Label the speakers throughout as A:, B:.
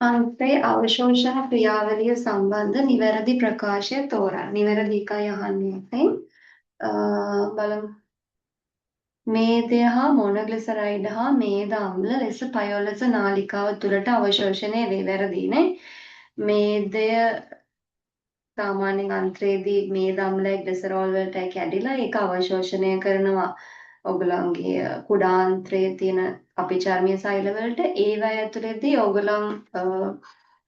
A: අන්තේ අවශෝෂණ ක්‍රියාවලිය සම්බන්ධ නිවැරදි ප්‍රකාශය තෝරන්න. නිවැරදි එකයි අහන්නේ අපෙන්. බලමු. මේදය හා මොනොග්ලිසරයිඩ් හා මේද අම්ල ලෙස පයොලස නාලිකාව තුළට අවශෝෂණය වේ. වැරදිනේ. මේදය සාමාන්‍යයෙන් අන්ත්‍රයේදී මේද අම්ලයි ග්ලිසරෝල් වලට කැඩිලා ඒක අවශෝෂණය කරනවා. ඔයගලන්ගේ කුඩාන්ත්‍රයේ තියෙන අපිචර්මීය සෛල වලට ඒව ඇතුළේදී ඔයගලන්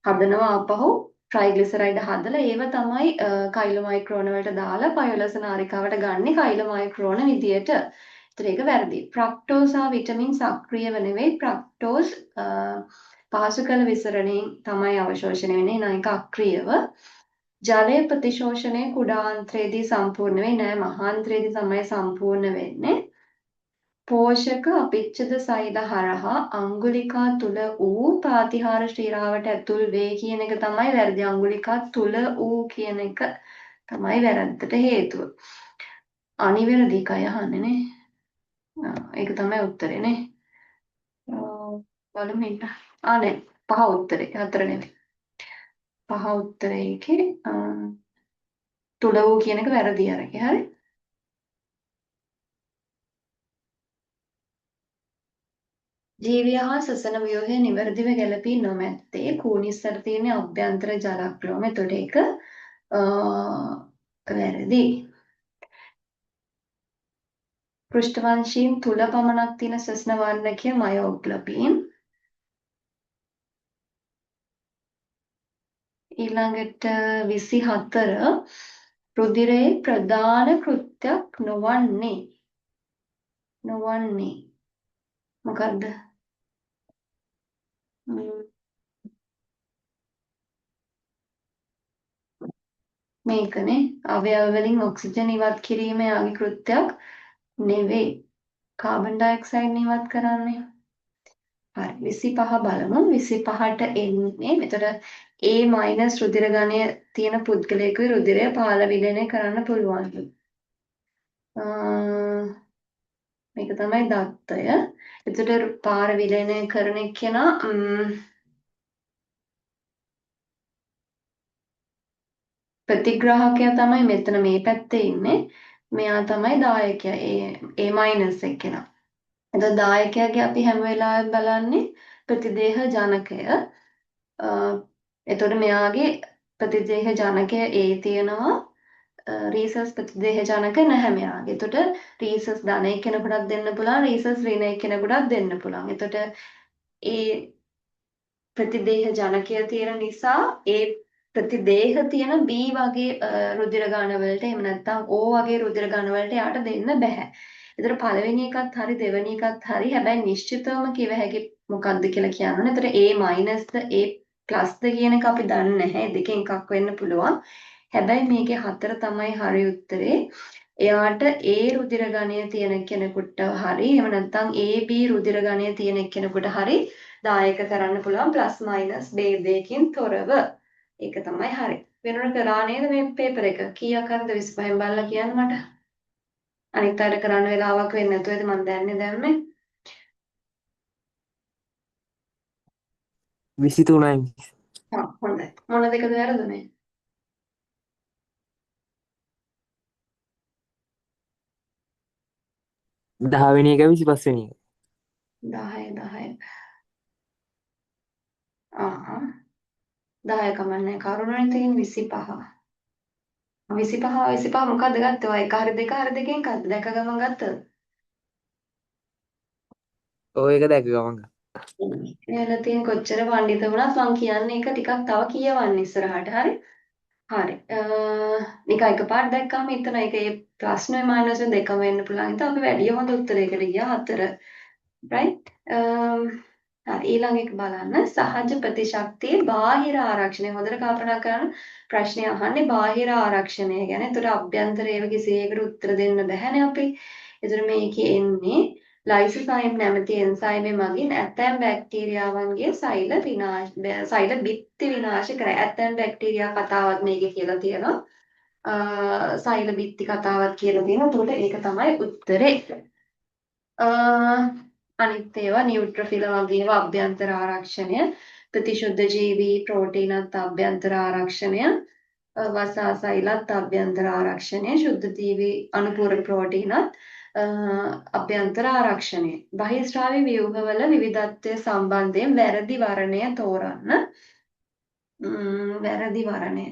A: හදනවා ආපහු ට්‍රයිග්ලිසරයිඩ් හදලා ඒව තමයි කයිලෝමයික්‍රෝන වලට දාලා පයොලස නාලිකාවට ගන්නේ කයිලෝමයික්‍රෝන විදියට. ඒතර ඒක වැරදි. ෆ්‍රක්ටෝස් හා විටමින් සක්‍රියව නෙවෙයි ෆ්‍රක්ටෝස් පහසු කළ විසරණයෙන් තමයි අවශෝෂණය වෙන්නේ. නයික අක්‍රියව. ජලය ප්‍රතිශෝෂණය කුඩාන්ත්‍රයේදී සම්පූර්ණ වෙන්නේ නැහැ. මහාන්ත්‍රයේදී තමයි සම්පූර්ණ වෙන්නේ. පෝෂක අපිච්ඡද සෛල හරහා අංගුලිකා තුල වූ ප්‍රාතිහාර ශිරාවට ඇතුල් වේ කියන එක තමයි වැරදි. අංගුලිකා තුල වූ කියන එක තමයි වැරද්දට හේතුව. අනිවැරදි එකයි අහන්නේ නේ. ඒක තමයි උත්තරේ නේ. බලමු ඉන්න. නෑ. පහ උත්තරේ. හතර නෙවෙයි. පහ උත්තරේ එකේ තුල වූ කියන එක වැරදි අරගේ. හරි. ජීවිය හා සසන ව්‍යුහය නිවැරදිව ගැලපී නොමැත්තේ කූනිස්සර තියෙන අභ්‍යන්තර ජලක්‍රම. එතකොට ඒක වැරදි. පෘෂ්ඨවංශීන් තුල පමණක් තියෙන සසන වර්ණකය මයෝග්ලොබින්. ඊළඟට 24 රුධිරයේ ප්‍රධාන කෘත්‍යයක් නොවන්නේ මොකද්ද? මේකනේ අවයව වලින් ඔක්සිජන් ඉවත් කිරීම යාගේ කෘත්‍යයක් නෙවෙයි. කාබන් ඩයොක්සයිඩ් ඉවත් කරන්නේ. හරි 25 බලමු. 25ට එන්නේ මෙතන A- රුධිර ගණය තියෙන පුද්ගලයෙකුගේ රුධිරය පාල විලයනය කරන්න පුළුවන්. මේක තමයි දත්තය. එතකොට පාර විලයනය කරන කෙනා ප්‍රතිග්‍රාහකයා තමයි මෙතන මේ පැත්තේ ඉන්නේ. මෙයා තමයි දායකයා A- එක්කෙනා. එතකොට දායකයාගේ අපි හැම වෙලාවෙම බලන්නේ ප්‍රතිදේහ ජනකය. එතකොට මෙයාගේ ප්‍රතිදේහ ජනකය A තියෙනවා. රීසස් ප්‍රතිදේහ ජනක නැහැ මෙයාගේ. එතකොට රීසස් ධන එක්කෙනෙකුටත් දෙන්න පුළුවන් රීසස් ඍණ එක්කෙනෙකුටත් දෙන්න පුළුවන්. එතකොට ඒ ප්‍රතිදේහ ජනකය තියෙන නිසා ඒ ප්‍රතිදේහ තියෙන B වගේ රුධිර ගණ වලට එහෙම නැත්නම් O වගේ රුධිර ගණ වලට යාට දෙන්න බෑ. ඒතර පළවෙනි එකත් හරි දෙවෙනි එකත් හරි. හැබැයි නිශ්චිතවම කිව හැකි මොකක්ද කියලා කියන්න ඕනේ. ඒතර A- A+ කියන එක අපි දන්නේ නැහැ. දෙකෙන් එකක් වෙන්න පුළුවන්. හැබැයි මේකේ 4 තමයි හරි උත්තරේ. එයාට A රුධිර ගණය තියෙන කෙනෙකුට හරි එහෙම නැත්නම් AB රුධිර ගණය තියෙන කෙනෙකුට හරි දායක කරන්න පුළුවන් ප්ලස් මයිනස් ભેදයකින් තොරව. ඒක තමයි හරි. වෙනකොට කරා නේද මේ පේපර් එක? කීයක් හරිද 25න් බලලා කියන්න මට. අනිත් අයට කරන්න වෙලාවක් වෙන්නේ නැතුව ඇති මම දැන්නේ දැම්මේ.
B: 23යි.
A: හොඳයි. මොන දෙකද වැරදුනේ?
B: දහවෙනි එක 25වෙනි එක.
A: 10 10. ආ 10 කමන්නේ කරුණාවෙන් තියෙන 25. 25 මොකද්ද ගත්තේ? ඔය එක හරි දෙක හරි දෙකෙන් එකක්ද? දැක ගමන් ගත්තද?
B: ඔය එක දැක ගමන්.
A: එයාලා තියෙන කොච්චර පඬිත වුණත් මං කියන්නේ එක ටිකක් තව කියවන්න ඉස්සරහට හරි. හරි. නිකන් එකපාරට දැක්කම හිතන එක ඒ ප්‍රශ්නේ මයිනස් දෙකම වෙන්න පුළුවන්. ඉතින් අපි වැඩි හොඳ උත්තරයකට ගියා 4. right? හරි ඊළඟ එක බලන්න සහජ ප්‍රතිශක්තිය බාහිර ආරක්ෂණය හොඳට කල්පනා කරන්න ප්‍රශ්නේ අහන්නේ බාහිර ආරක්ෂණය ගැන. ඒතර අභ්‍යන්තරයේ කිසියකට උත්තර දෙන්න බැහැනේ අපි. ඒතර මේකේ එන්නේ ලයිසෝසයිම් නැමැති එන්සයිමේ මගින් ඇතැම් බැක්ටීරියාවන්ගේ සෛල බිත්ති විනාශ කරයි. ඇතැම් බැක්ටීරියා කතාවක් මේකේ කියලා තියෙනවා. සෛල බිත්ති කතාවක් කියලා තියෙනවා. ඒකට ඒක තමයි උත්තරේ. අනිත් ඒවා නියුට්‍රොෆිල වගේ ඒවා අභ්‍යන්තර ආරක්ෂණය, ප්‍රතිශුද්ධ ජීවී ප්‍රෝටීනත් අභ්‍යන්තර ආරක්ෂණය, වසාසෛලත් අභ්‍යන්තර ආරක්ෂණය, ශුද්ධ ජීවී අනුපූරක ප්‍රෝටීනත් අභ්‍යන්තර ආරක්ෂණය. බහිස්රාවි ව්‍යුහවල විවිධත්වය සම්බන්ධයෙන් වැරදි වර්ණය තෝරන්න. වැරදි වර්ණය.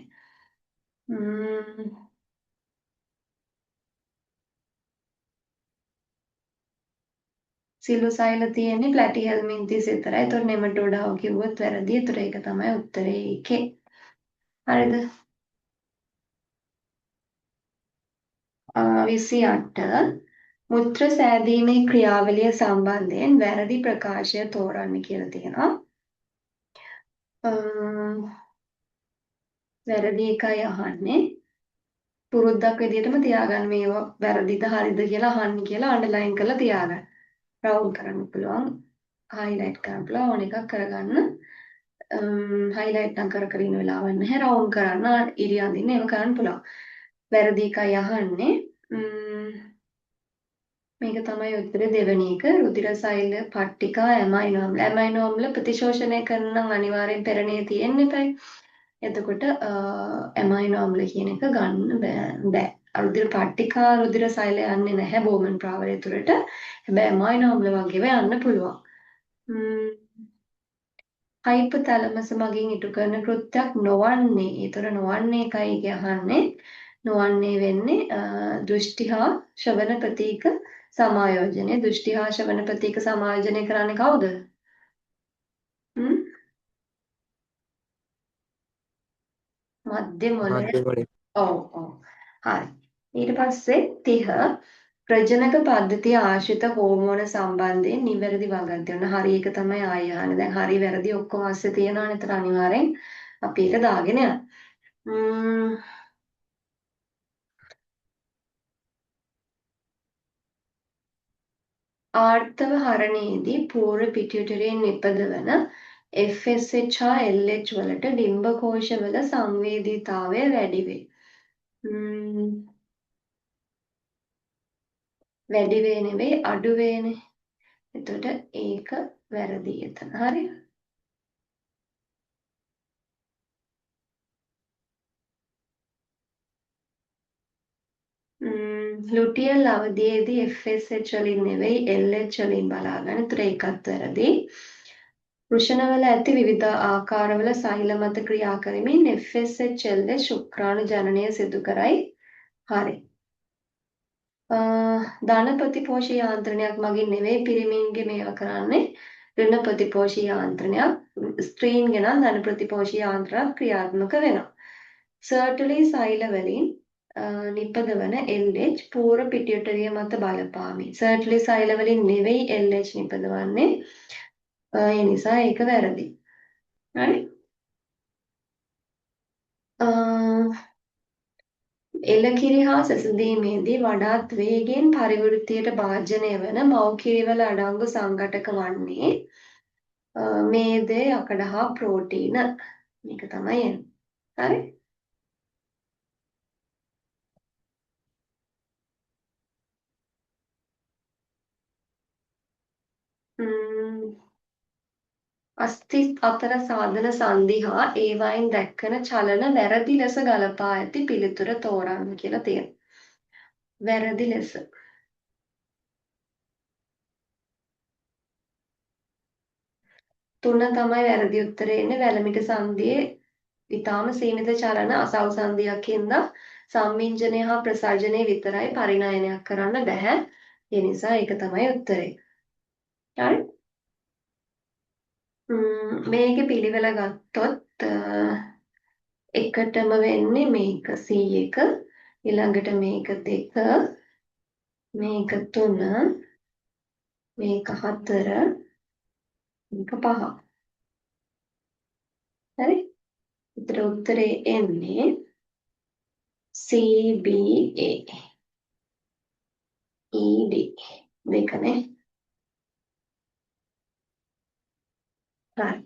A: සිලු සෛල තියෙන්නේ ප්ලැටිහෙල්මින්තිස් විතරයි. ඒතකොට නෙමටෝඩාව කිව්වොත් වැරදි. ඒතකොට ඒක තමයි උත්තරේ ඒකේ. හරිද? 28 මුත්‍ර සෑදීමේ ක්‍රියාවලිය සම්බන්ධයෙන් වැරදි ප්‍රකාශය තෝරන්න කියලා තියෙනවා. වැරදි එකයි අහන්නේ. පුරුද්දක් විදිහටම තියාගන්න මේවා වැරදිද හරිද කියලා අහන්න කියලා අන්ඩර්ලයින් කරලා තියාගන්න. රවුන්ඩ් කරන්න පුළුවන්. හයිලයිට් කරන්න පුළුවන් ඕන එකක් කරගන්න. හයිලයිට් නම් කර කර ඉන්න වෙලාවක් නැහැ. රවුන්ඩ් කරන්න ඉරි අඳින්න ඒව කරන්න පුළුවන්. වැරදි එකයි අහන්නේ. මේක තමයි උත්තරේ දෙවෙනි එක. රුධිර සෛල පට්ටිකා ඇමයිනෝ අම්ල. ඇමයිනෝ අම්ල ප්‍රතිශෝෂණය කරන නම් අනිවාර්යෙන් පෙරණියේ තියෙන්න එපයි. එතකොට ඇමයිනෝ අම්ල කියන එක ගන්න බෑ. රුධිර පට්ටිකා රුධිර සෛල යන්නේ නැහැ බෝමන් ප්‍රාවරය තුළට. හැබැයි ඇමයිනෝ අම්ල වගේව යන්න පුළුවන්. හයිපොතැලමස් මගින් ඉටු කරන කෘත්‍යයක් නොවන්නේ. ඒතර නොවන්නේ එකයි කියහන්නේ. නොවන්නේ වෙන්නේ දෘෂ්ටි හා ශ්‍රවණ ප්‍රතීක සමායෝජනය. දෘෂ්ටි හා ශ්‍රවණ ප්‍රතීක සමායෝජනය කරන්නේ කවුද? මධ්‍ය මොළය.
B: මධ්‍ය මොලේ.
A: ඔව් ඔව්. හරි. ඊට පස්සේ 30 ප්‍රජනක පද්ධතිය ආශ්‍රිත හෝමෝන සම්බන්ධයෙන් නිවැරදි වගක් දෙන්න. හරි ඒක තමයි ආයෙ අහන්නේ. දැන් හරි වැරදි ඔක්කොම අස්සේ තියෙනවනේ. ඒතර අනිවාර්යෙන් අපි ඒක දාගෙන යනවා. ආර්තව හරණයේදී පූර්ව පිටියුටරියෙන් නිපදවන FSH හා LH වලට ඩිම්බකෝෂවල සංවේදීතාවය වැඩි වේ. වැඩි වේ නෙවෙයි අඩු වේනේ. එතකොට ඒක වැරදි එතන. හරි. ලුටියල් අවධියේදී FSH වලින් නෙවෙයි LH වලින් බලාගන්න. ඒතර ඒකත් වැරදි. වෘෂණවල ඇති විවිධ ආකාරවල සෛල මත ක්‍රියා කරමින් FSH LH ශුක්‍රාණු ජනනය සිදු කරයි. හරි. ධන ප්‍රතිපෝෂී යාන්ත්‍රණයක් මගින් නෙවෙයි පිරිමින්ගේ මේවා කරන්නේ. ඍණ ප්‍රතිපෝෂී යාන්ත්‍රණයක්. ස්ත්‍රීන්ගේ නම් ධන ප්‍රතිපෝෂී යාන්ත්‍රණයක් ක්‍රියාත්මක වෙනවා. සර්ටලි සෛල වලින් නිපදවන LH පූර්ව පිටියුටරිය මත බලපාමි. සර්ටලි සෛල වලින් නෙවෙයි LH නිපදවන්නේ. ඒ නිසා ඒක වැරදි. හරි. එළකිරි හා සැසඳීමේදී වඩාත් වේගයෙන් පරිවෘත්තියට භාජනය වන මව්කිරිවල අඩංගු සංඝටක වන්නේ මේදේ යකඩ හා ප්‍රෝටීන. මේක තමයි එන්නේ. හරි. අස්ථි අතර සාධන සංදි හා ඒවායින් දැක්කන චලන වැරදි ලෙස ගලපා ඇති පිළිතුර තෝරන්න කියලා තියෙනවා. වැරදි ලෙස. තුන තමයි වැරදි උත්තරේ එන්නේ. වැලමිට සංදියේ ඊටාම සීමිත චලන අසව් සංදියක් හින්දා සම්මිංජනය හා ප්‍රසර්ජනය විතරයි පරිණයනයක් කරන්න බෑ. ඒ නිසා ඒක තමයි උත්තරේ. හරි. මේකේ පිළිවෙල ගත්තොත් එකටම වෙන්නේ මේක C1 ඊළඟට මේක 2 මේක 3 මේක 4 මේක 5. හරි. ඒතර උත්තරේ එන්නේ CBA ED දෙකනේ. හරි.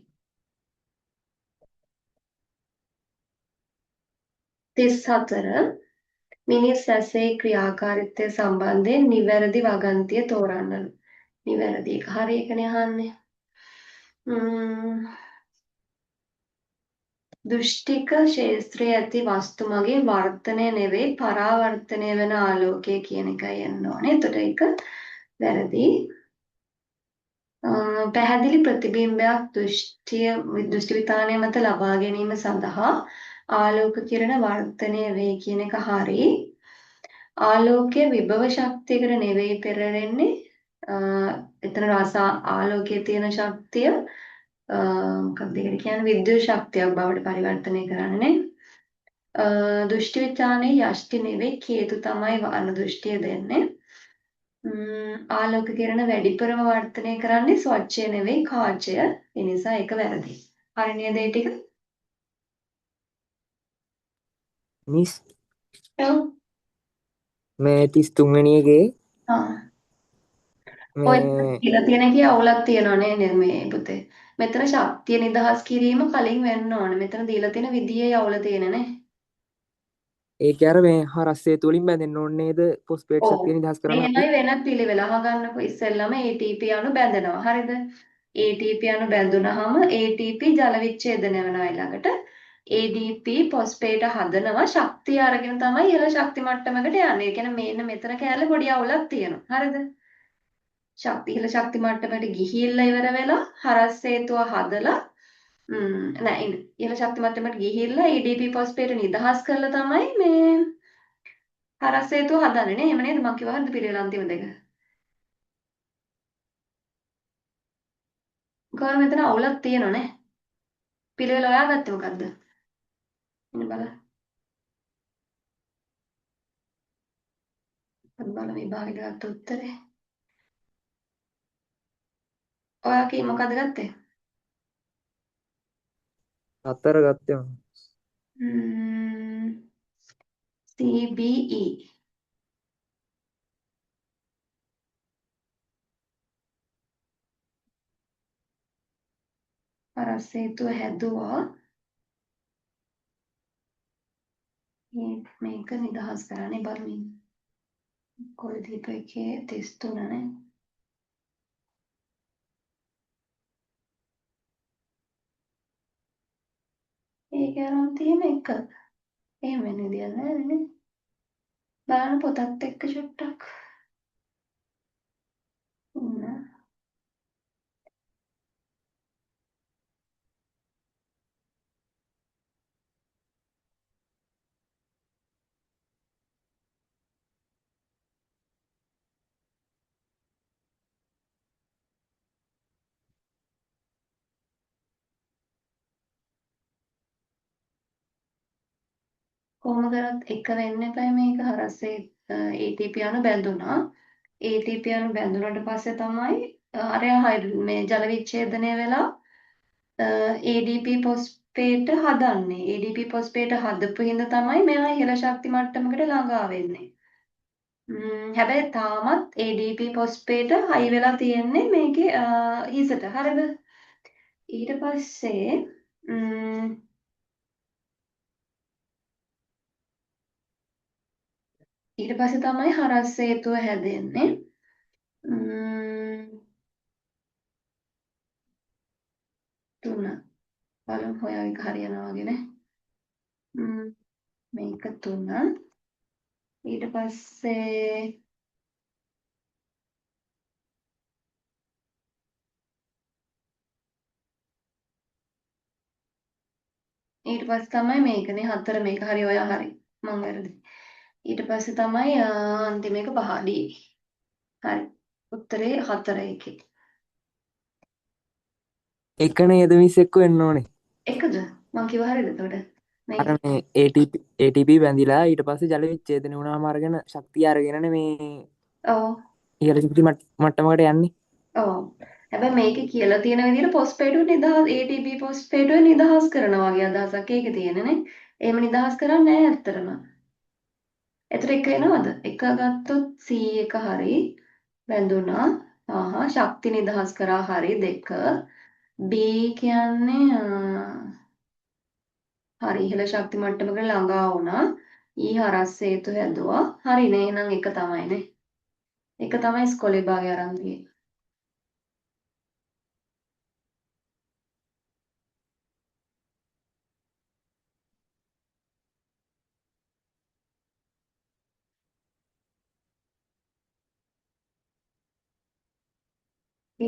A: 34 මිනිස් ඇසේ ක්‍රියාකාරීත්වය සම්බන්ධයෙන් නිවැරදි වගන්තිය තෝරන්න. නිවැරදි එක. හරි එකනේ අහන්නේ. දෘෂ්ටික ශේස්ත්‍රයේ ඇති වස්තු මගේ වර්තනය නෙවෙයි පරාවර්තනය වෙන ආලෝකය කියන එකයි එන්න ඕනේ. එතකොට ඒක වැරදි. පැහැදිලි ප්‍රතිබිම්බයක් දෘෂ්ටි විතානය මත ලබා ගැනීම සඳහා ආලෝක කිරණ වර්ධනය වේ කියන එක හරි. ආලෝකයේ විභව ශක්තියකට නෙවෙයි පෙරලෙන්නේ. එතන රස ආලෝකයේ තියෙන ශක්තිය මොකක්ද ඒකට කියන්නේ විද්‍යුත් ශක්තියක් බවට පරිවර්තනය කරන්නේ. දෘෂ්ටි විචාරණේ යෂ්ටි නෙවෙයි කේතු තමයි වර්ණ දෘෂ්ටිය දෙන්නේ. ආලෝක කිරණ වැඩිපුරම වර්ධනය කරන්නේ ස්වච්ඡය නෙවෙයි කාචය. ඒ නිසා ඒක වැරදි. හරි නේද ඒ ටික?
B: මිස්
A: ඔව්.
B: මේ 33 වෙනි එකේ
A: ආ. ඔය
B: මේ
A: කියලා තියෙන එකේ අවුලක් තියෙනවා නේ මේ පුතේ. මෙතන ශක්තිය නිදහස් කිරීම කලින් වෙන්න ඕනේ. මෙතන දීලා තියෙන විදියේ අවුල තියෙනනේ.
B: ඒකේ අර මේ හරස් හේතු වලින් බැඳෙන්න ඕනේ නේද? ෆොස්ෆේට්
A: ඔව්.
B: ශක්තිය නිදහස් කරන්න
A: මේකයි වෙන පිළිවෙල අහගන්නකො ඉස්සෙල්ලම ATP අණු බැඳෙනවා. හරිද? ATP අණු බැඳුනහම ATP ජල විච්ඡේදනය වෙනවා ඊළඟට. ADP ෆොස්ෆේට හදනවා ශක්තිය අරගෙන තමයි ඉහළ ශක්ති මට්ටමකට යන්නේ. ඒ කියන්නේ මේන්න මෙතන කැලේ පොඩි අවුලක් තියෙනවා. හරිද? ඉහළ ශක්ති මට්ටමට ගිහිල්ලා ඉවර වෙලා හරස් හේතුව හදලා නෑ ඉහළ ශක්ති මට්ටමට ගිහිල්ලා ADP ෆොස්ෆේට නිදහස් කරලා තමයි මේ හරස් හේතුව හදන්නේ නේ. එහෙම නේද? මම කිව්වා හරිද පිළිවෙල අන්තිම දෙක. ගාන මෙතන අවුලක් තියෙනවනේ. පිළිවෙල හොයාගත්තේ මොකද්ද? ඉන්න බලන්න. බලන්න විභාගෙට ගත්ත උත්තරේ. ඔයා කී මොකද්ද ගත්තේ?
B: 4 ගත්තේ මම.
A: CBE. හරස් හේතුව හැදුවා. මේක නිදහස් කරන්නේ බලමින්. කොයි දීපේකේ 33 නේ. ඒක අරන් තියෙන එක. එහෙම වෙන විදියක් නෑ නේ. බලන්න පොතත් එක්ක චුට්ටක්. කොහොම කරත් එක වෙන්න එපා මේක හරස්සේ ATP අණු බැඳුනා. ATP අණු බැඳුනට පස්සේ තමයි මේ ජල විච්ඡේදනය වෙලා ADP ෆොස්ෆේට හදන්නේ. ADP ෆොස්ෆේට හදපු හින්දා තමයි මෙයා ඉහළ ශක්ති මට්ටමකට ළඟා වෙන්නේ. හැබැයි තාමත් ADP ෆොස්ෆේට හයි වෙලා තියෙන්නේ මේකේ හිසට. හරිද? ඊට පස්සේ තමයි හරස් හේතුව හැදෙන්නේ. තුන බලමු හොයාගෙන හරියනවා වගේ නේ. මේක 3 ඊට පස්සේ තමයි මේකනේ 4 මේක හරි ඔයා හරි මං වැරදි. ඊට පස්සේ තමයි අන්තිම එක 5 D. හරි. උත්තරේ 4 එකේ.
B: එක නේද මිස් එක්ක වෙන්න ඕනේ.
A: එකද? මං කිව්ව හරියද එතකොට?
B: අර
A: මේක.
B: මේ ATP බැඳිලා ඊට පස්සේ ජල විච්ඡේදනය වුණාම අරගෙන ශක්තිය අරගෙනනේ මේ
A: ඔව්.
B: ඉහළ ශක්ති මට්ටමකට යන්නේ.
A: ඔව්. හැබැයි මේකේ කියලා තියෙන විදිහට ෆොස්ෆේට් නිදහස් ATP ෆොස්ෆේට් නිදහස් කරනවා වගේ අදහසක් ඒකේ තියෙනනේ. එහෙම නිදහස් කරන්නේ නැහැ ඇත්තටම. එතකොට එක එනවද? එක ගත්තොත් C එක හරි බැඳුනා. ශක්ති නිදහස් කරා හරි 2. B කියන්නේ හරි ඉහළ ශක්ති මට්ටමකට ළඟා වුණා. E හරස් හේතු හැදුවා. හරිනේ එහෙනම් එක තමයිනේ. එක තමයි ඉස්කෝලේ භාගය අරන් ගියේ.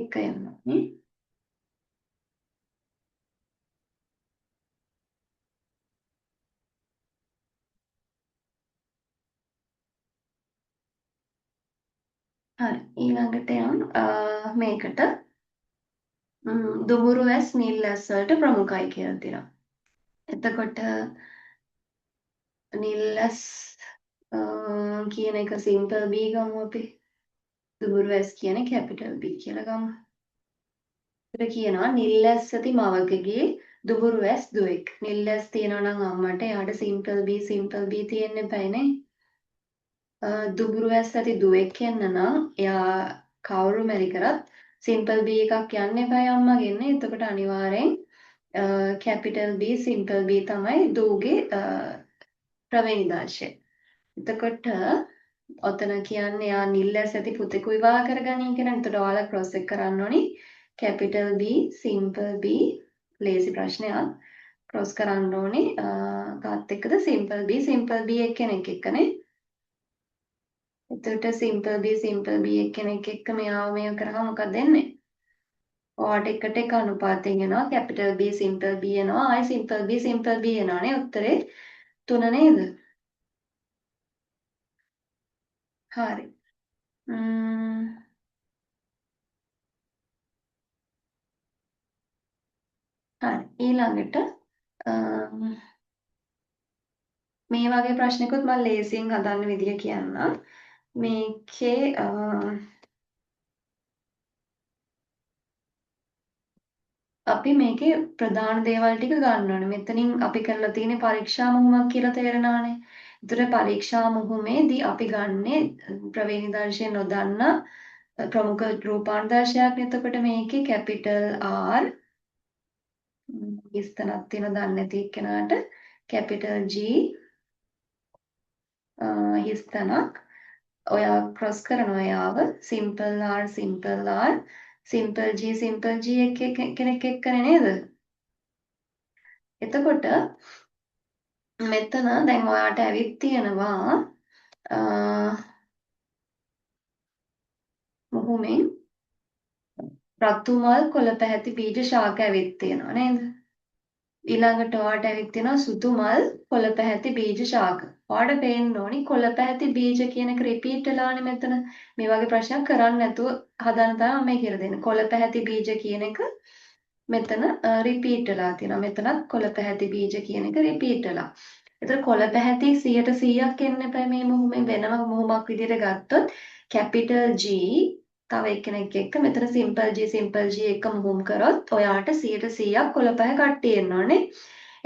A: එක යනවා නේ. හරි ඊළඟට මේකට දුඹුරු ඇස් නිල් ඇස් වලට ප්‍රමුඛයි කියලා තියෙනවා. එතකොට නිල් ඇස් කියන එක සිම්පල් B ගමු අපි. දුඹුරු ඇස් කියන්නේ කැපිටල් B කියලා ගමු. ඒකට කියනවා නිල් ඇස් ඇති මවකගේ දුඹුරු ඇස් දුවෙක්. නිල් ඇස් තියෙනවා නම් අම්මට එයාට සිම්පල් B තියෙන්න එපානේ. දුඹුරු ඇස් ඇති දුවෙක් කියන්න නම් එයා කවුරු මැරි කරත් සිම්පල් B එකක් යන්න එපායි අම්මගෙන්නේ. එතකොට අනිවාර්යෙන් කැපිටල් B සිම්පල් B තමයි දූගේ ප්‍රවේණිදාංශය. එතකොට ඔතන කියන්නේ යා නිල් ඇස් ඇති පුතෙකු විවාහ කරගනී කියලා. එතකොට ඔයාලා ක්‍රොස් එක කරන්න ඕනි. කැපිටල් B සිම්පල් B ලේසි ප්‍රශ්නයක්. ක්‍රොස් කරන්න ඕනි. කාත් එක්කද සිම්පල් B එක්කෙනෙක් එක්කනේ. එතකොට සිම්පල් B එක්කෙනෙක් එක්ක මෙයාව මේව කරාම මොකක්ද වෙන්නේ? ඔයාට එකට එක අනුපාතයෙන් එනවා කැපිටල් B සිම්පල් B එනවා ආයි සිම්පල් B එනවානේ උත්තරේ 3 නේද? හරි. හරි ඊළඟට මේ වගේ ප්‍රශ්නකුත් මම ලේසියෙන් හදන්න විදිය කියන්නම්. මේකේ අපි මේකේ ප්‍රධාන දේවල් ටික ගන්න ඕනේ. මෙතනින් අපි කරලා තියෙන පරීක්ෂා මුහුමක් කියලා තේරෙනවානේ. ඒතර පරීක්ෂා මුහුමේදී අපි ගන්නේ ප්‍රවේණිදාංශය නොදන්න ප්‍රමුඛ රූපාන්තරශයක්. එතකොට මේකේ කැපිටල් R ඉස්තනක් තියෙන දන්නේ නැති එක්කෙනාට කැපිටල් G හිස්තනක් ඔයා ක්‍රොස් කරනවා යාව සිම්පල් R සිම්පල් G කෙනෙක් එක්කනේ නේද? එතකොට මෙතන දැන් ඔයාට ඇවිත් තියෙනවා මුහුමෙන් රතු මල් කොළ පැහැති බීජ ශාක ඇවිත් තියෙනවා නේද? ඊළඟට ඔයාට ඇවිත් තියෙනවා සුදු මල් කොළ පැහැති බීජ ශාක. ඔයාට පේන්න ඕනි කොළ පැහැති බීජ කියන එක රිපීට් වෙලානේ මෙතන. මේ වගේ ප්‍රශ්නයක් කරන්න නැතුව හදන්න තමයි මම කියලා දෙන්නේ. කොළ පැහැති බීජ කියන එක මෙතන රිපීට් වෙලා තියෙනවා. මෙතනත් කොළ පැහැති බීජ කියන එක රිපීට් වෙලා. ඒතර කොළ පැහැති 100%ක් එන්න එපා මේ මුහුමෙන් වෙනම මුහුමක් විදිහට ගත්තොත් කැපිටල් G තව එක්කෙනෙක් එක්ක මෙතන සිම්පල් G එක මුහුම් කරොත් ඔයාට 100%ක් කොළ පැහැ කට්ටිය එනවනේ.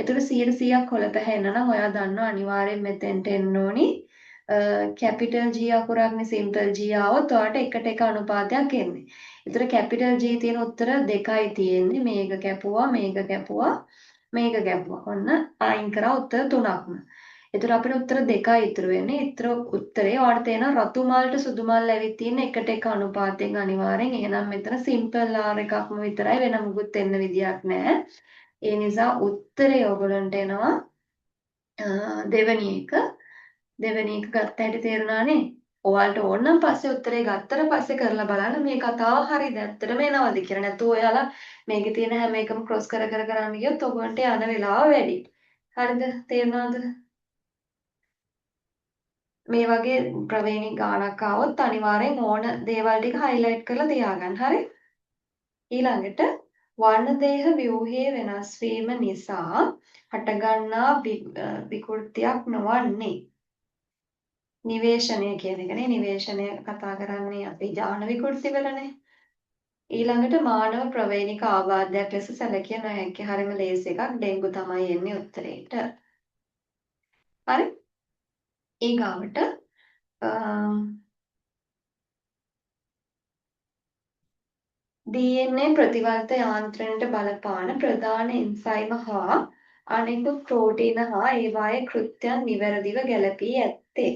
A: එතකොට 100%ක් කොළ පැහැ එන්න නම් ඔයා දන්නවා අනිවාර්යෙන් මෙතෙන්ට එන්න ඕනි. කැපිටල් G අකුරක්නේ සිම්පල් G ආවොත් ඔයාට එකට එක අනුපාතයක් එන්නේ. ඒතර කැපිටල් G තියෙන උත්තර දෙකයි තියෙන්නේ. මේක කැපුවා ඔන්න අයින් කරා උත්තර තුනක්ම. ඒතර අපිට උත්තර දෙකයි ඉතුරු වෙන්නේ. ඊතර උත්තරේ ඔයාලට තේන රතු මල්ට සුදු මල් ඇවිත් තියෙන එකට එක අනුපාතයෙන් අනිවාර්යෙන්. එහෙනම් මෙතන සිම්පල් R එකක්ම විතරයි වෙන මුකුත් එන්න විදියක් නැහැ. ඒ නිසා උත්තරේ ඔයගොල්ලන්ට එනවා දෙවෙනි එක. දෙවෙනි එක ගත්ත හැටි තේරුණානේ. ඔයාලට ඕන නම් පස්සේ උත්තරේ ගත්තට පස්සේ කරලා බලන්න මේ කතාව හරියද ඇත්තටම එනවද කියලා. නැත්නම් ඔයාලා මේකේ තියෙන හැම එකම ක්‍රොස් කර කරන්න ගියොත් ඔයගොල්ලන්ට යන වෙලාව වැඩි. හරිද? තේරුණාද? මේ වගේ ප්‍රවේණි ගානක් ආවොත් අනිවාර්යෙන් ඕන දේවල් ටික හයිලයිට් කරලා තියාගන්න. හරි? ඊළඟට වර්ණදේහ ව්‍යුහයේ වෙනස් වීම නිසා හටගන්නා විකෘතියක් නොවන්නේ නිවේෂණය කියන එකනේ. නිවේෂණය කතා කරන්නේ අපි ඥාන විකෘති වලනේ. ඊළඟට මානව ප්‍රවේණික ආබාධයක් ලෙස සැලකිය නොහැකි. හරිම ලේසි එකක්. ඩෙන්ගු තමයි එන්නේ උත්තරේට. හරි? ඊගාවට DNA ප්‍රතිවර්ත යාන්ත්‍රණයට බලපාන ප්‍රධාන එන්සයිම හා අනෙකුත් ප්‍රෝටීන හා ඒවායේ කෘත්‍යයන් නිවැරදිව ගැලපී ඇත්තේ.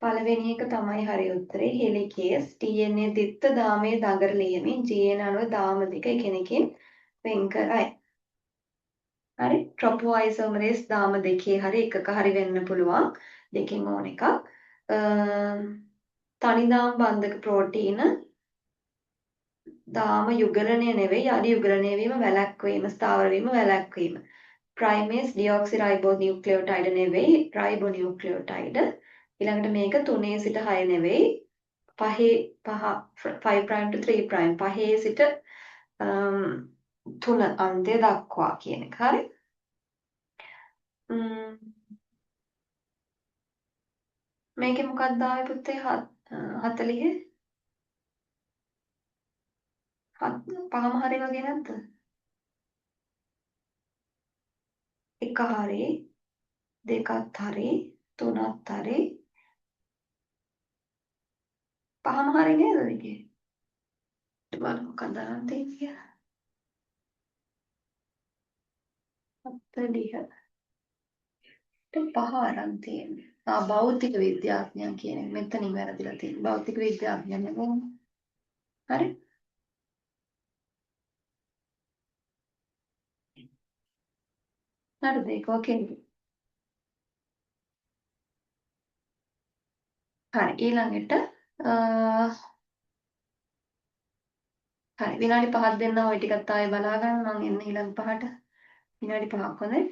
A: පළවෙනි එක තමයි හරි උත්තරේ. හෙලිකේස් DNA දිත්ත දාමයේ දඟර ලියමින් GN අණුව දාම දෙක එකිනෙකින් වෙන් කරයි. හරි ට්‍රොපෝයිසෝමරේස් දාම දෙකේ හරි එකක හරි වෙන්න පුළුවන්. දෙකෙන් ඕන එකක්. තනිදාම් බන්ධක ප්‍රෝටීන දාම යුගලනය නෙවෙයි අඩි යුගලනය වීම වැළැක්වීම ස්ථාවර වීම වැළැක්වීම. ප්‍රයිමේස් ඩිऑක්සිරයිබෝ නියුක්ලියෝටයිඩ නෙවෙයි රයිබෝ නියුක්ලියෝටයිඩ. ඊළඟට මේක 3 සිට 6 නෙවෙයි 5 prime to 3 prime 5 සිට 3 අන්තය දක්වා කියන එක. හරි. මේකේ මොකක්ද ආවේ පුතේ 40 පහම හරි වගේ නැද්ද? එක හරි දෙකත් හරි තුනත් හරි පහම හරි නේද මේකේ? බලමු මොකක්ද අරන් තියෙන්නේ කියලා. 40 පහ අරන් තියෙන්නේ. භෞතික විද්‍යාඥයන් කියන එක මෙතනින් වැරදිලා තියෙන්නේ. භෞතික විද්‍යාඥයන් නෙවෙයි. හරි? හරිද ඒක ඕකේ. හරි ඊළඟට හරි විනාඩි 5ක් දෙන්න ওই ටිකත් ආයෙ බලා ගන්න මම එන්න ඊළඟ පහට. විනාඩි 5ක් හොඳයි.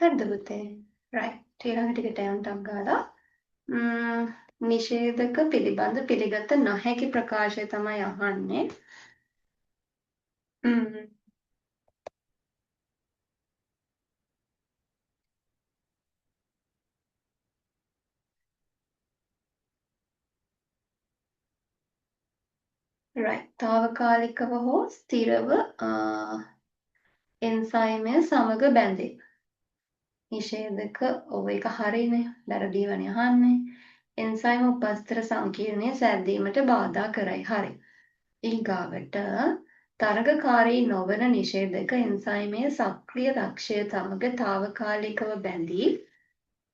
A: හරිද පුතේ? right. ඊළඟ ටිකට යන්න ටක් ගාලා. නිෂේධක පිළිබඳ පිළිගත නොහැකි ප්‍රකාශය තමයි අහන්නේ. ම්ම්. right. తాවකාලිකව හෝ ස්ථිරව එන්සයිමය සමග බැඳේ. නිෂේධක ඔව් ඒක හරිනේ. වැරදිවනේ අහන්නේ. එන්සයිම උපස්තර සංකීර්ණය සෑදීමට බාධා කරයි. හරි. ඊගාවට තරගකාරී නොවන නිෂේධක එන්සයිමයේ සක්‍රිය ලක්ෂය සමග తాවකාලිකව බැඳී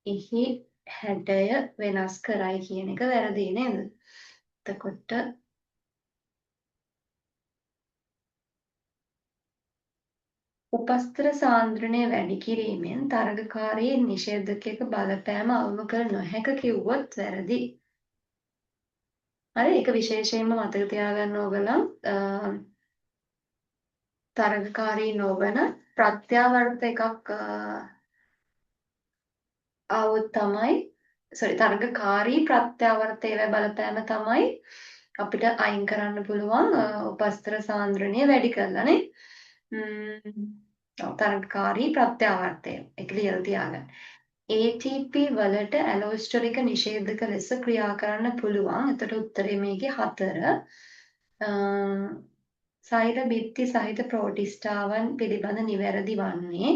A: එහි හැඩය වෙනස් කරයි කියන එක වැරදි නේද? එතකොට උපස්තර සාන්ද්‍රණය වැඩි කිරීමෙන් තරගකාරී නිෂේධකයක බලපෑම අවම කළ නොහැක කිව්වොත් වැරදි. හරි ඒක විශේෂයෙන්ම මතක තියාගන්න ඕගොල්ලෝ තරගකාරී නොවන ප්‍රත්‍යාවර්ත එකක් આવොත් තමයි තරගකාරී ප්‍රත්‍යාවර්තයේ බලපෑම තමයි අපිට අයින් කරන්න පුළුවන් උපස්තර සාන්ද්‍රණය වැඩි කරලානේ. තරගකාරී ප්‍රත්‍යාවර්තය ඒක ලියලා තියාගන්න. ATP වලට ඇලෝස්ටරික නිෂේධක ලෙස ක්‍රියා කරන්න පුළුවන්. එතකොට උත්තරේ මේකේ 4. සෛර බිත්ති සහිත ප්‍රෝටිස්ටාවන් පිළිබඳ නිවැරදි වන්නේ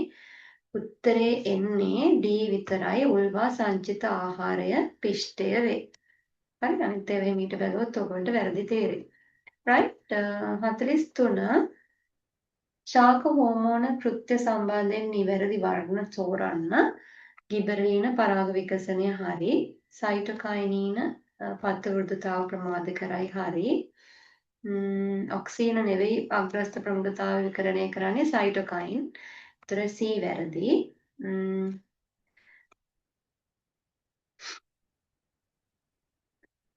A: උත්තරේ එන්නේ D විතරයි. උල්වා සංචිත ආහාරය පිෂ්ඨය වේ. හරි අනිත් ඒවා මීට බැලුවොත් ඔයගොල්ලන්ට වැරදි තේරෙයි. right 43 ශාක හෝමෝන කෘත්‍ය සම්බන්ධයෙන් නිවැරදි වර්ණ තෝරන්න. ගිබරලීන පරාග විකසනය හරි. සයිටොකයිනීන පත්වෘද්ධතාව ප්‍රමාද කරයි හරි. ඔක්සීන නෙවෙයි අග්‍රස්ත ප්‍රමුඛතාව විකරණය කරන්නේ සයිටොකයින්. උත්තර C වැරදි.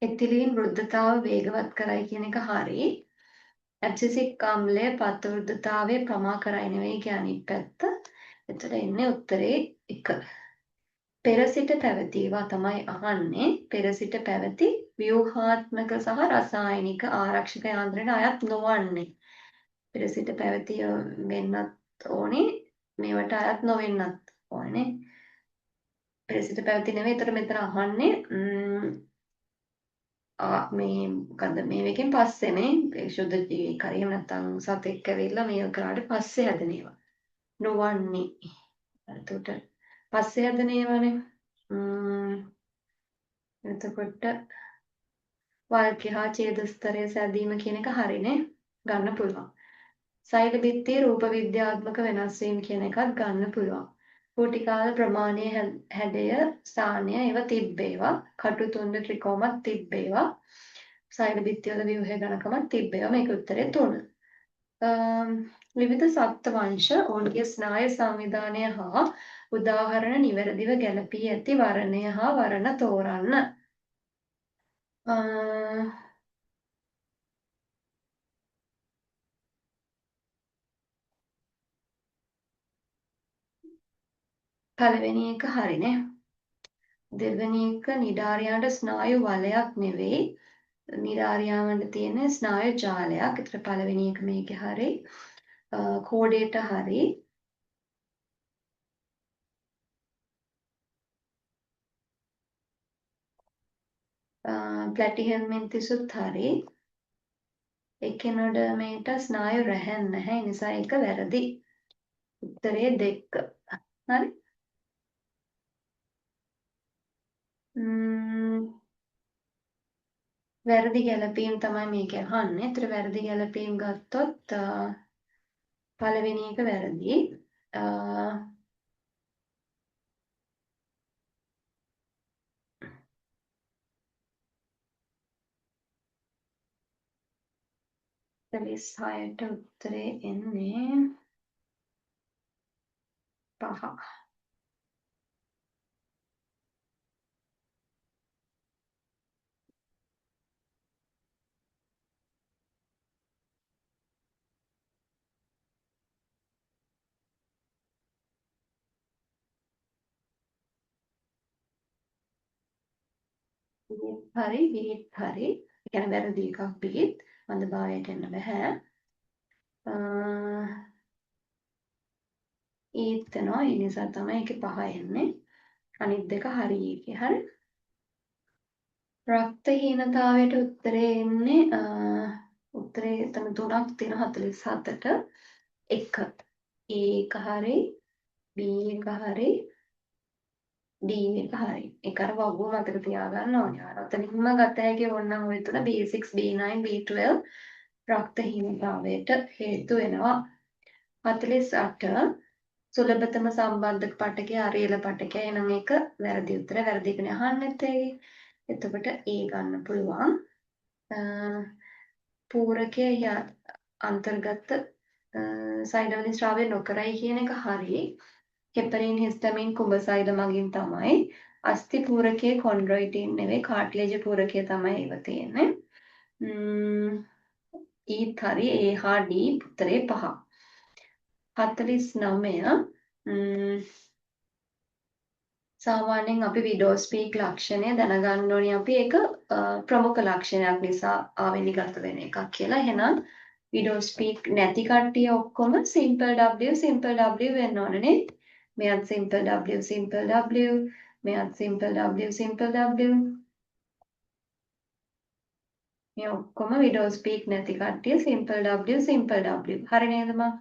A: එතිලීන් වෘද්ධතාව වේගවත් කරයි කියන එක හරි. ඇබ්සිසික් ආම්ලය පත්වෘද්ධතාවය ප්‍රමා කරයි නෙවෙයි කියන්නේ අනිත් පැත්ත. එතකොට එන්නේ උත්තරේ 1. පෙර සිට පැවතීවා තමයි අහන්නේ. පෙර සිට පැවති ව්‍යුහාත්මක සහ රසායනික ආරක්ෂක යාන්ත්‍රණයට අයත් නොවන්නේ. පෙර සිට පැවතිය වෙන්නත් ඕනේ. මේවට අයත් නොවෙන්නත් ඕනේ. පෙර සිට පැවති නෙවෙයි. ඒතර මෙතන අහන්නේ මේ මොකද්ද මේකෙන් පස්සේනේ ශුද්ධ ජීවික හරි එහෙම නැත්නම් සතෙක් ඇවිල්ලා මේක කරාට පස්සේ හැදෙන ඒවා. නොවන්නේ. එතකොට පස්සේ හැදෙන ඒවානේ. එතකොට වල්කි හා ඡේදස්තරය සෑදීම කියන එක හරිනේ ගන්න පුළුවන්. සෛල බිත්තියේ රූප විද්‍යාත්මක වෙනස් වීම කියන එකත් ගන්න පුළුවන්. කෝටිකාල ප්‍රමාණයේ හැඩය ස්ථානය ඒවා තිබ්බේවා. කටු තුන්ඩ ත්‍රිකෝමත් තිබ්බේවා. සෛල බිත්තිවල ව්‍යුහය ඝනකමත් තිබ්බේවා. මේක උත්තරේ 3. විවිධ සත්ත්ව වංශ ඔවුන්ගේ ස්නායු සංවිධානය හා උදාහරණ නිවැරදිව ගැලපී ඇති වර්ණය හා වර්ණ තෝරන්න. පළවෙනි එක හරිනේ. දෙවෙනි එක නිඩාරියාට ස්නායු වලයක් නෙවෙයි. නිඩාරියාවන්ට තියෙන ස්නායු ජාලයක්. ඒතර පළවෙනි එක මේකේ හරි. කෝඩේට හරි. ප්ලැටිහෙල්මින්තිසුත් හරි. එකිනොඩර්මේට ස්නායු රැහැන් නැහැ. නිසා ඒක වැරදි. උත්තරේ 2. හරි. වැරදි ගැලපීම් තමයි මේක අහන්නේ. ඒතර වැරදි ගැලපීම් ගත්තොත් පළවෙනි එක වැරදි. තලිස් 6ට උත්තරේ එන්නේ 5. හරි බීට් හරි. ඒ කියන්නේ වැරදි එකක් බීට්. මන්ද භාවයට එන්න බෑ. ඊත් වෙනවා. ඒ නිසා තමයි ඒකේ 5 එන්නේ. අනිත් දෙක හරි ඒකේ. හරි. රක්තහීනතාවයට උත්තරේ එන්නේ උත්තරේ එතන 3ක් තියෙන 47ට 1. A එක හරි B එක හරි D එක හරි. ඒක අර වගුව මතක තියාගන්න ඕනේ. අර ඔතනින්ම ගත හැකි ඕනනම් ඔය තුන B6 B9 B12 රක්තහීනතාවයට හේතු වෙනවා. 48 සුලභතම සම්බන්ධක පටකය අරියල පටකය. එහෙනම් ඒක වැරදි උත්තර. වැරදි කෙනේ අහන්නෙත් ඒකේ. එතකොට A ගන්න පුළුවන්. පූරකයේ අන්තර්ගත සෛලවලින් ස්‍රාවය නොකරයි කියන එක හරි. හෙපරින් හිස්ටමින් කුඹසයිල මගින් තමයි. අස්ථි පූරකයේ කොන්ඩ්‍රොයිටින් නෙවෙයි කාට්ලේජ් පූරකය තමයි ඒව තියෙන්නේ. ඊත් හරි A හා D උත්තරේ 5. 49 සාමාන්‍යයෙන් අපි විඩෝස්පීක් ලක්ෂණය දැනගන්න ඕනේ අපි ඒක ප්‍රමුඛ ලක්ෂණයක් නිසා ආවෙනිගත වෙන එකක් කියලා. එහෙනම් විඩෝස්පීක් නැති කට්ටිය ඔක්කොම simple W වෙන්න ඕනේ. මෙයත් simple W මෙයත් simple W මේ ඔක්කොම විඩෝස්පීක් නැති කට්ටිය simple W හරි නේද මම?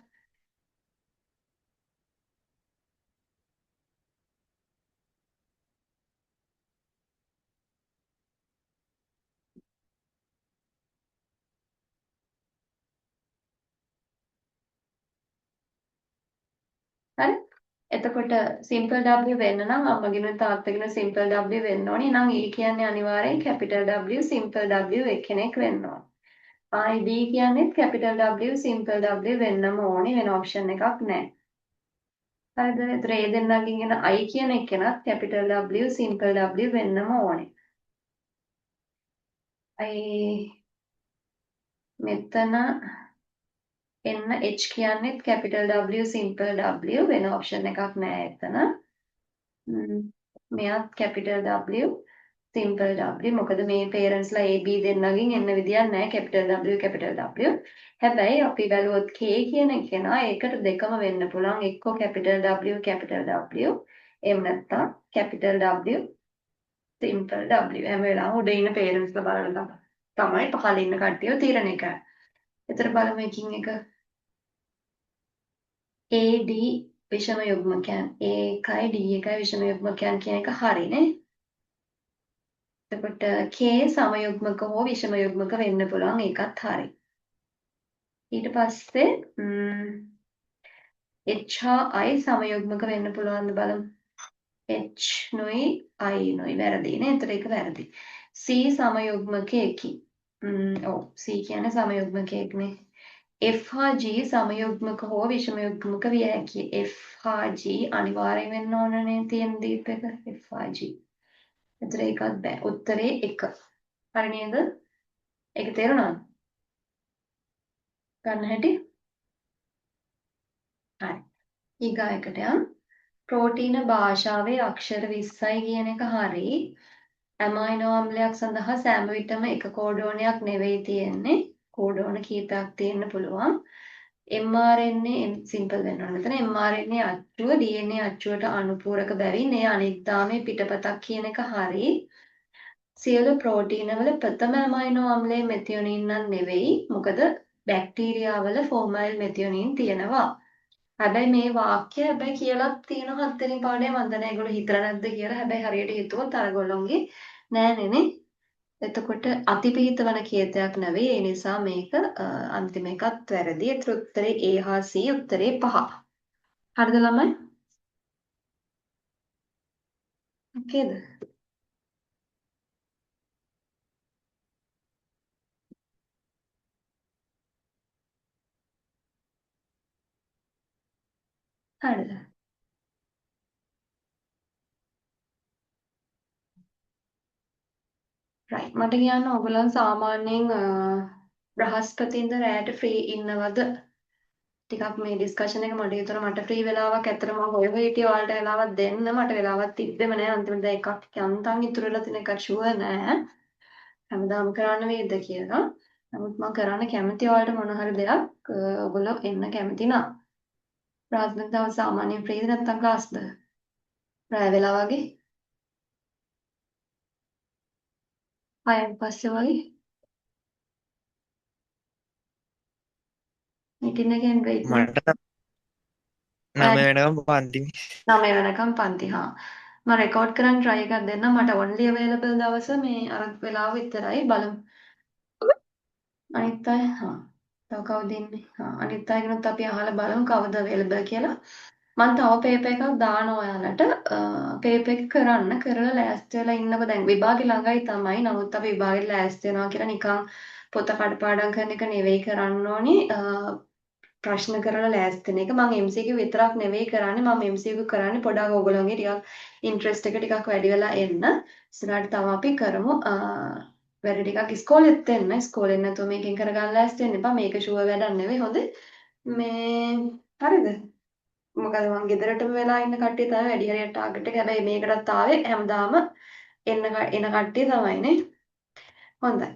A: හරි. එතකොට simple W වෙන්න නම් අම්මගෙනුයි තාත්තගෙනුයි simple W වෙන්න ඕනේ. නම් E කියන්නේ අනිවාර්යෙන් capital W simple W එක්කෙනෙක් වෙන්න ඕනේ. ආයි B කියන්නේත් capital W simple W වෙන්නම ඕනේ. වෙන option එකක් නැහැ. හරිද? ඒතර ඒ දෙන්නගෙන් එන I කියන එකනත් capital W simple W වෙන්නම ඕනේ. මෙතන එන්න H කියන්නේත් capital W simple W වෙන option එකක් නැහැ එතන. මෙයත් capital W simple W මොකද මේ parents ලා AB දෙන්නගෙන් එන්න විදියක් නැහැ capital W. හැබැයි අපි බැලුවොත් K කියන කෙනා ඒකට දෙකම වෙන්න පුළුවන් එක්කෝ capital W එහෙම නැත්නම් capital W simple W හැම වෙලාවෙම උඩ ඉන්න parents ලා බලලා තමයි පහළ ඉන්න කට්ටියව තීරණය කරන්නේ. එතන බලමු එකින් එක AD විෂම යුග්මකයන් A1යි D1යි විෂම යුග්මකයන් කියන එක හරිනේ. එතකොට K සමයුග්මක හෝ විෂම යුග්මක වෙන්න පුළුවන් ඒකත් හරි. ඊට පස්සේ H හා I සමයුග්මක වෙන්න පුළුවන්ද බලමු. H නුයි I නුයි වැරදි නේ. එතකොට ඒක වැරදි. C සමයුග්මකයකි. ඔව් C කියන්නේ සමයුග්මකයෙක්නේ. F හා G සමයුග්මක හෝ විෂම යුග්මක විය හැකියි. F හා G අනිවාර්යෙන් වෙන්න ඕනනේ තියෙන දීප එක. F හා G. එතකොට ඒකත් බෑ. උත්තරේ 1. හරි නේද? ඒක තේරුණාද? ගන්න හැටි? හරි. ඊගායකට යන් ප්‍රෝටීන භාෂාවේ අක්ෂර 20යි කියන එක හරි. ඇමයිනෝ අම්ලයක් සඳහා සෑම විටම එක කෝඩෝනයක් නෙවෙයි තියෙන්නේ. කෝඩෝන කීපයක් තියෙන්න පුළුවන්. mRNA සිම්පල් වෙන්න ඕන. මෙතන mRNA අච්චුව DNA අච්චුවට අනුපූරක බැවින් ඒ අනිද්දාමේ පිටපතක් කියන එක හරි. සියලු ප්‍රෝටීන වල ප්‍රථම ඇමයිනෝ අම්ලය මෙතියොනින් නම් නෙවෙයි. මොකද බැක්ටීරියාවල ෆෝමයිල් මෙතියොනින් තියෙනවා. හැබැයි මේ වාක්‍ය කියලා තියෙනවා 7 වෙනි පාඩේ මන් දන්නේ ඒගොල්ලෝ හිතලා නැද්ද කියලා. හැබැයි හරියට හිතුවොත් අරගොල්ලෝගේ නෑනේ. එතකොට අතිපීත වන කේතයක් නෙවෙයි. ඒ නිසා මේක අන්තිම එකත් වැරදි. ඒතර උත්තරේ A හා C උත්තරේ 5. හරිද ළමයි? ඕකේද? හරිද? right. මට කියන්න ඕගොල්ලන් සාමාන්‍යයෙන් බ්‍රහස්පතින්ද රැයට ෆ්‍රී ඉන්නවද? ටිකක් මේ ඩිස්කෂන් එක මට හිතුණා මට ෆ්‍රී වෙලාවක් ඇත්තට මම හොය හොය හිටිය ඔයාලට වෙලාවක් දෙන්න මට වෙලාවක් තිබ්බෙම නෑ අන්තිමට දැන් එකක් යන්තම් ඉතුරු වෙලා තියෙන එකක් ෂුවර් නෑ හැමදාම කරන්න වේද කියලා. නමුත් මම කරන්න කැමති ඔයාලට මොන හරි දෙයක් ඔයගොල්ලෝ එන්න කැමති නම්. ප්‍රාථමික දවස් සාමාන්‍යයෙන් ෆ්‍රීද නැත්නම් ක්ලාස්ද? රැය වෙලා වගේ 6න් පස්සේ වගේ මීටින් එකෙන් වෙයිට්
C: මට 9 වෙනකම් පන්ති.
A: 9 වෙනකම් පන්ති හා මම රෙකෝඩ් කරන්න try එකක් දෙන්නම් මට only available දවස මේ අර වෙලාව විතරයි බලමු අනිත් අය තව කවුද ඉන්නේ අනිත් අයගෙනුත් අපි අහලා බලමු කවුද available කියලා මම තව පේපර් එකක් දානවා ඔයාලට පේපර් එක කරන්න කරලා ලෑස්ති වෙලා ඉන්නකො දැන් විභාගෙ ළඟයි තමයි නමුත් අපි විභාගෙට ලෑස්ති වෙනවා කියලා නිකන් පොත කඩපාඩම් කරන එක නෙවෙයි කරන්න ඕනේ ප්‍රශ්න කරලා ලෑස්ති වෙන එක මම MCQ විතරක් නෙවෙයි කරන්නේ මම MCQ කරන්නේ පොඩක් ඕගොල්ලෝගේ ටිකක් ඉන්ට්‍රෙස්ට් එක ටිකක් වැඩි වෙලා එන්න ඉස්සරහට තව අපි කරමු වැඩ ටිකක් ඉස්කෝලෙත් එන්න ඉස්කෝලෙන් නැතුව මේකෙන් කරගන්න ලෑස්ති වෙන්න එපා මේක ෂුවර් වැඩක් නෙවෙයි හොඳේ මේ හරිද මොකද මම ගෙදරටම වෙලා ඉන්න කට්ටිය තමයි වැඩි හරියට ටාගට් එක හැබැයි මේකටත් ආවේ හැමදාම එන කට්ටිය තමයිනේ හොඳයි